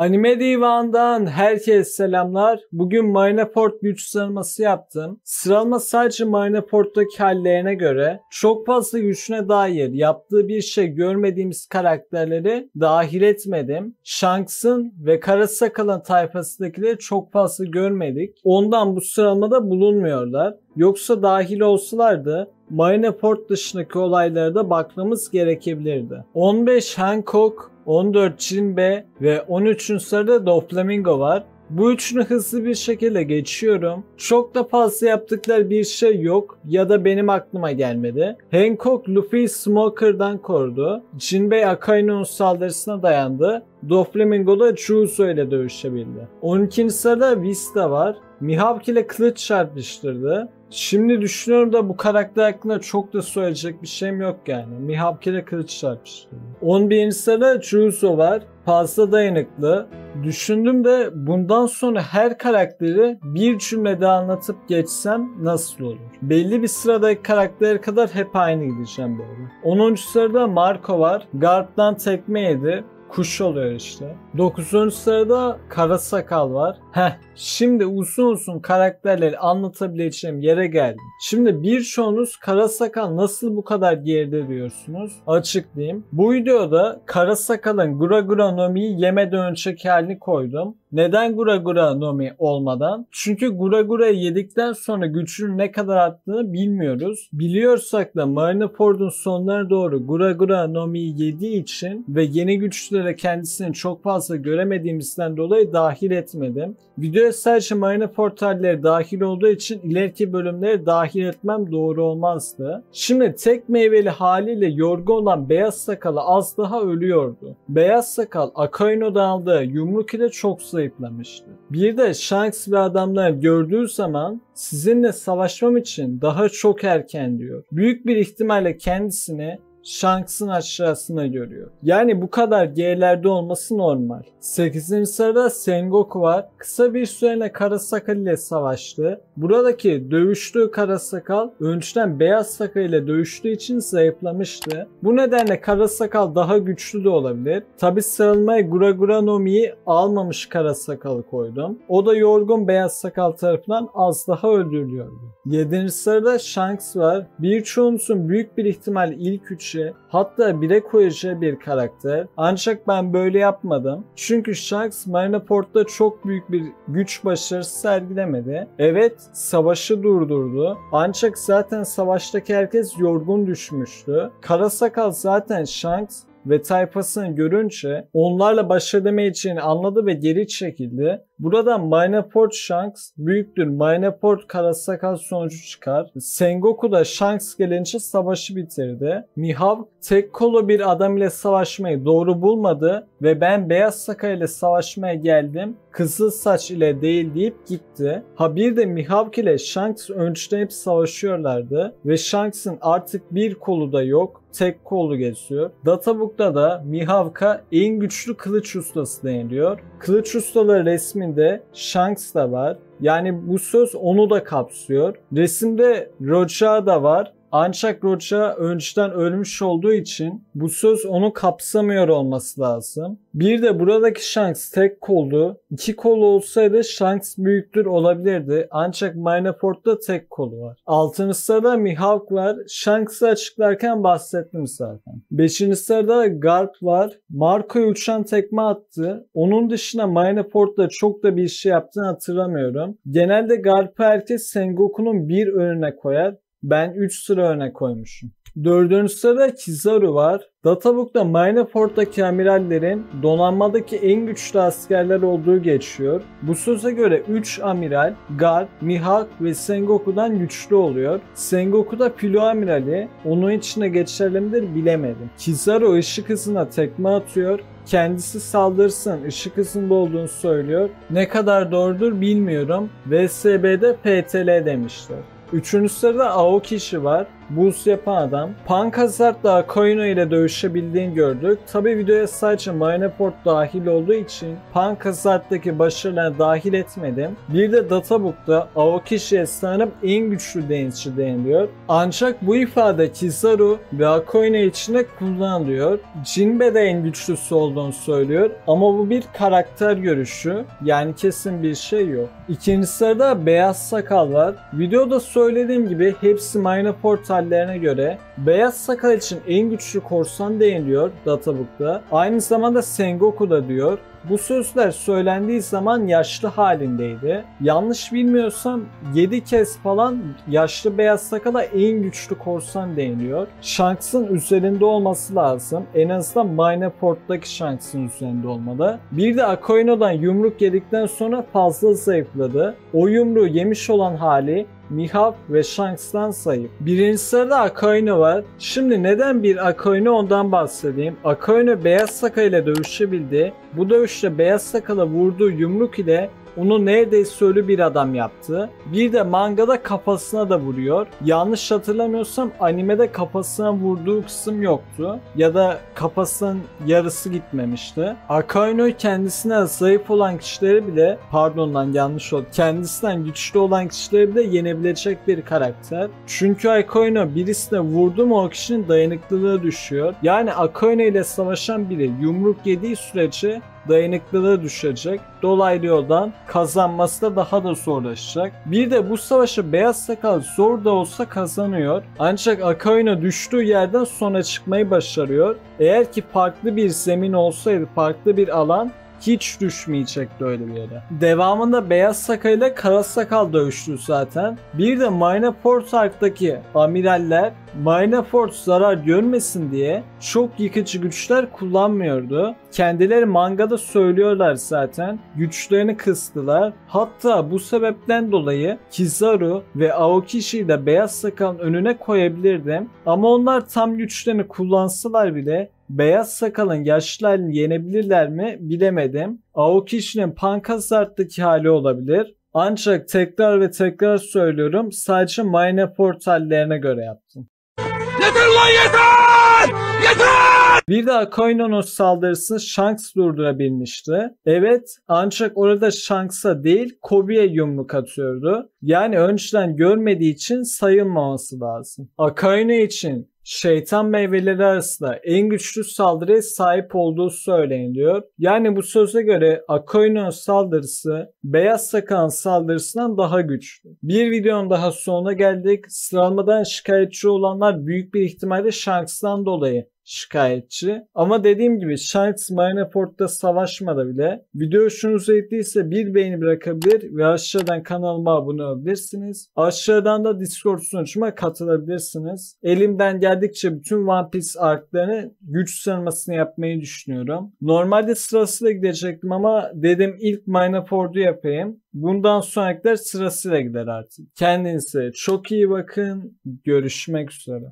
Anime Divan'dan herkese selamlar. Bugün Marineford güç sıralaması yaptım. Sıralama sadece Marineford'daki hallerine göre çok fazla gücüne dair yaptığı bir şey görmediğimiz karakterleri dahil etmedim. Shanks'ın ve Karasakal'ın tayfasındakileri çok fazla görmedik. Ondan bu sıralamada bulunmuyorlar. Yoksa dahil olsalardı Marineford dışındaki olaylara da bakmamız gerekebilirdi. 15 Hancock, 14 Jinbe ve 13. sırada Doflamingo var. Bu üçünü hızlı bir şekilde geçiyorum. Çok da fazla yaptıkları bir şey yok ya da benim aklıma gelmedi. Hancock Luffy'yi Smoker'dan korudu. Jinbei Akaino'nun saldırısına dayandı. Doflamingo da Juzo ile dövüşebildi. 12. sırada Vista var. Mihawk ile kılıç çarpıştırdı. Şimdi düşünüyorum da bu karakter hakkında çok da söyleyecek bir şeyim yok yani. Mihawk ile kılıç çarpıştırdı. 11. sırada Juzo var. Fazla dayanıklı. Düşündüm de bundan sonra her karakteri bir cümlede anlatıp geçsem nasıl olur? Belli bir sıradaki karaktere kadar hep aynı gideceğim böyle. 10. sırada Marco var. Garp'tan tekme yedi. Kuş oluyor işte. 9. sırada Karasakal var. Şimdi uzun karakterleri anlatabileceğim yere geldim. Şimdi birçoğunuz Karasakal nasıl bu kadar geride diyorsunuz? Açıklayayım. Bu videoda Karasakal'ın Gura Gura no Mi'yi yemeden önceki halini koydum. Neden Gura Gura no Mi olmadan? Çünkü Gura Gura'yı yedikten sonra gücünün ne kadar arttığını bilmiyoruz. Biliyorsak da Marineford'un sonlarına doğru Gura Gura no Mi'yi yediği için ve yeni güçlere kendisini çok fazla göremediğimizden dolayı dahil etmedim. Videoya sadece Marineford halleri dahil olduğu için ileriki bölümleri dahil etmem doğru olmazdı. Şimdi tek meyveli haliyle yorgun olan Beyaz Sakal'ı az daha ölüyordu. Beyaz Sakal Akaino'dan aldığı yumruk ile çok zayıflamıştı. Bir de Shanks ve adamlar gördüğü zaman sizinle savaşmam için daha çok erken diyor. Büyük bir ihtimalle kendisini Shanks'ın aşağısına görüyor. Yani bu kadar gerilerde olması normal. 8. sırada Sengoku var. Kısa bir süreliğine Karasakal ile savaştı. Buradaki dövüştüğü Karasakal önceden Beyaz Sakal ile dövüştüğü için zayıflamıştı. Bu nedenle Karasakal daha güçlü de olabilir. Tabi sıralamayı Gura Gura no Mi'yi almamış Karasakal'ı koydum. O da yorgun Beyaz Sakal tarafından az daha öldürülüyordu. 7. sırada Shanks var. Birçoğunuzun büyük bir ihtimal ilk 3'e hatta 1'e koyacağı bir karakter. Ancak ben böyle yapmadım. Çünkü Shanks Marineford'da çok büyük bir güç başarısı sergilemedi. Evet, savaşı durdurdu. Ancak zaten savaştaki herkes yorgun düşmüştü. Karasakal zaten Shanks ve tayfasını görünce onlarla baş edemeyeceğini anladı ve geri çekildi. Burada Marineford Shanks büyüktür. Marineford Karasakal sonucu çıkar. Sengoku da Shanks gelince savaşı bitirdi. Mihawk tek kolu bir adam ile savaşmayı doğru bulmadı ve ben Beyaz Sakal ile savaşmaya geldim, kızıl saç ile değil deyip gitti. Bir de Mihawk ile Shanks önceden hep savaşıyorlardı ve Shanks'ın artık bir kolu da yok. Tek kolu geziyor. Databook'ta da Mihawk'a en güçlü kılıç ustası deniliyor. Kılıç ustaları resminde Shanks da var. Yani bu söz onu da kapsıyor. Resimde Roja da var. Ancak Roja önceden ölmüş olduğu için bu söz onu kapsamıyor olması lazım. Bir de buradaki Shanks tek kollu. 2 kolu olsaydı Shanks büyüktür olabilirdi. Ancak Marineford'da tek kolu var. 6. sırada Mihawk var. Shanks'ı açıklarken bahsettim zaten. 5. sırada Garp var. Marco'ya uçan tekme attı. Onun dışında Marineford'da çok da bir şey yaptığını hatırlamıyorum. Genelde Garp'ı herkes Sengoku'nun bir önüne koyar. Ben 3 sıra öne koymuşum. 4. sırada Kizaru var. Databook'ta Marineford'daki amirallerin donanmadaki en güçlü askerler olduğu geçiyor. Bu söze göre 3 amiral Garp, Mihawk ve Sengoku'dan güçlü oluyor. Sengoku da filo amirali, onun içine geçerli midir bilemedim. Kizaru ışık hızına tekme atıyor. Kendisi saldırısının ışık hızında olduğunu söylüyor. Ne kadar doğrudur bilmiyorum. VSB'de PTL demişler. 3. sırada Aokishi var. boost yapan adam. Punk Hazard'la Akainu ile dövüşebildiğini gördük. Tabi videoya sadece Mineport dahil olduğu için Punk Hazard'daki başarılarına dahil etmedim. Bir de Databook'ta Aokishi'ye sanırım en güçlü denizci deniliyor. Ancak bu ifade Kizaru ve Akainu için de kullanılıyor. Jinbe de en güçlüsü olduğunu söylüyor ama bu bir karakter görüşü, yani kesin bir şey yok. İkinci sırada Beyaz Sakal var. Videoda söylediğim gibi hepsi Mineport hallerine göre Beyaz Sakal için en güçlü korsan deniliyor Databook'ta. Aynı zamanda Sengoku da diyor. Bu sözler söylendiği zaman yaşlı halindeydi. Yanlış bilmiyorsam 7 kez falan yaşlı Beyaz Sakal'a en güçlü korsan deniliyor. Shanks'ın üzerinde olması lazım. En azından Mineport'taki Shanks'ın üzerinde olmalı. Bir de Akaino'dan yumruk yedikten sonra fazla zayıfladı. O yumruğu yemiş olan hali Mihawk ve Shanks'tan zayıf. Birinci sırada Akainu var. Şimdi neden bir Akainu, ondan bahsedeyim. Akainu Beyaz Sakal ile dövüşebildi. Bu dövüşte Beyaz Sakal'a vurduğu yumruk ile onu neredeyse ölü bir adam yaptı. Bir de mangada kafasına da vuruyor. Yanlış hatırlamıyorsam animede kafasına vurduğu kısım yoktu. Ya da kafasının yarısı gitmemişti. Akainu kendisine zayıf olan kişileri bile, pardon lan yanlış oldu, kendisinden güçlü olan kişileri bile yenebilecek bir karakter. Çünkü Akainu birisine vurdu mu o kişinin dayanıklılığı düşüyor. Yani Akainu ile savaşan biri yumruk yediği sürece dayanıklılığı düşecek. Dolaylı yoldan kazanması da daha da zorlaşacak. Bir de bu savaşı Beyaz Sakal zor da olsa kazanıyor. Ancak Akainu düştüğü yerden sonra çıkmayı başarıyor. Eğer ki farklı bir zemin olsaydı, farklı bir alan, hiç düşmeyecekti öyle bir yere. Devamında Beyaz Sakal ile Kara Sakal dövüştü zaten. Bir de Mineport Ark'taki amiraller Mineport zarar görmesin diye çok yıkıcı güçler kullanmıyordu. Kendileri mangada söylüyorlar zaten. Güçlerini kıstılar. Hatta bu sebepten dolayı Kizaru ve Aokishi'yi de Beyaz Sakal'ın önüne koyabilirdim. Ama onlar tam güçlerini kullansalar bile Beyaz Sakal'ın yaşlı halini yenebilirler mi bilemedim. Aokishi'nin Punk Hazard'daki hali olabilir. Ancak tekrar ve tekrar söylüyorum, sadece Mineport hallerine göre yaptım. Yeter lan yeter! Yeter! Bir de Akaino'nun saldırısını Shanks durdurabilmişti. Evet, ancak orada Shanks'a değil Kobe'ye yumruk atıyordu. Yani önceden görmediği için sayılmaması lazım. Akaino için şeytan meyveleri arasında en güçlü saldırıya sahip olduğu söyleniliyor. Yani bu söze göre Akaino'nun saldırısı Beyaz Sakal'ın saldırısından daha güçlü. Bir videonun daha sonuna geldik. Sıralamadan şikayetçi olanlar büyük bir ihtimalle Shanks'tan dolayı şikayetçi. Ama dediğim gibi Shanks Mineport'ta savaşmadı bile. Video hoşunuza gittiyse bir beğeni bırakabilir ve aşağıdan kanalıma abone olabilirsiniz. Aşağıdan da Discord sunucuma katılabilirsiniz. Elimden geldikçe bütün One Piece arklarını güç sıralamasını yapmayı düşünüyorum. Normalde sırasıyla gidecektim ama dedim ilk Mineport'u yapayım. Bundan sonrakiler sırasıyla gider artık. Kendinize çok iyi bakın. Görüşmek üzere.